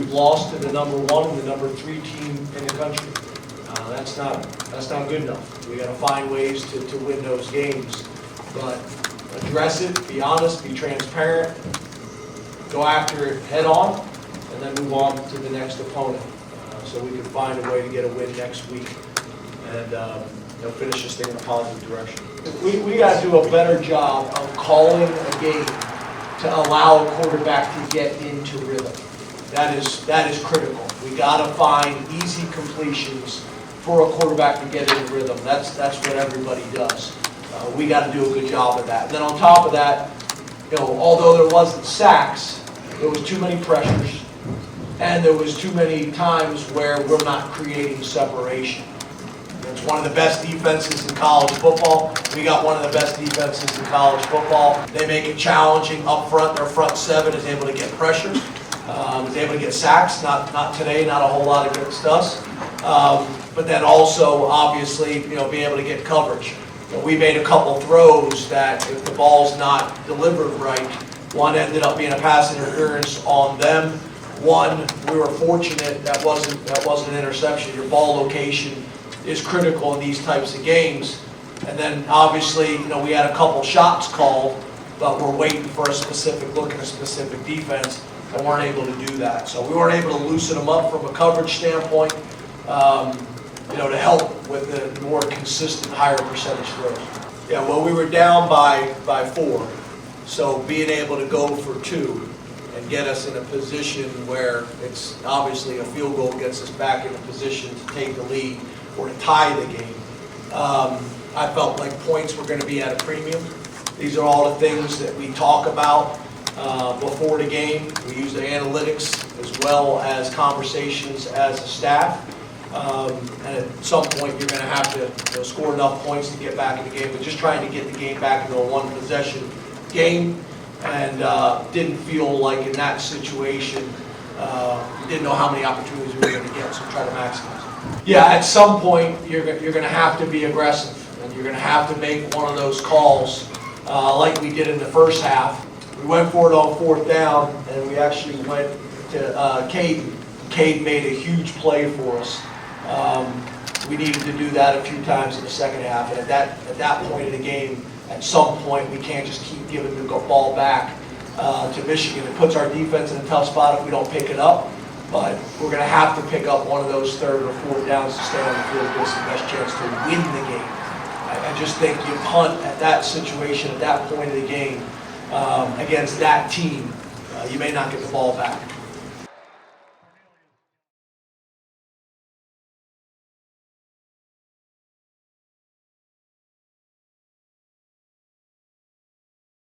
we've lost to the #1 and the #3 team in the country. That's not good enough. We got to find ways to win those games, but address it, be honest, be transparent, go after it head on, and then move on to the next opponent, so we can find a way to get a win next week and finish this thing in a positive direction. We got to do a better job of calling a game to allow a quarterback to get into rhythm. That is critical. We got to find easy completions for a quarterback to get into rhythm. That's what everybody does. We got to do a good job of that. And then on top of that, although there wasn't sacks, there was too many pressures, and there was too many times where we're not creating separation. It's one of the best defenses in college football. We got one of the best defenses in college football. They make it challenging up front. Their front seven is able to get pressure, is able to get sacks. Not today, not a whole lot against us. But then also, obviously, being able to get coverage. We made a couple throws that if the ball's not delivered right, one ended up being a pass interference on them. One, we were fortunate that wasn't an interception. Your ball location is critical in these types of games. And then obviously, we had a couple shots called, but we're waiting for a specific look at a specific defense and weren't able to do that. So we weren't able to loosen them up from a coverage standpoint, to help with the more consistent, higher percentage throws. Yeah, well, we were down by 4. So being able to go for 2 and get us in a position where it's obviously a field goal gets us back in a position to take the lead or to tie the game. I felt like points were going to be at a premium. These are all the things that we talk about before the game. We use the analytics as well as conversations as a staff. And at some point you're going to have to score enough points to get back in the game. But just trying to get the game back into a one-possession game, and didn't feel like in that situation, didn't know how many opportunities we were going to get, so try to maximize. Yeah, at some point you're going to have to be aggressive, and you're going to have to make one of those calls like we did in the first half. We went for it on 4th down, and we actually went to Caden. Caden made a huge play for us. We needed to do that a few times in the second half, and at that point in the game, at some point we can't just keep giving the ball back to Michigan. It puts our defense in a tough spot if we don't pick it up. But we're going to have to pick up one of those 3rd or 4th downs to stay on the field, give us the best chance to win the game. I just think you punt at that situation, at that point of the game, against that team, you may not get the ball back.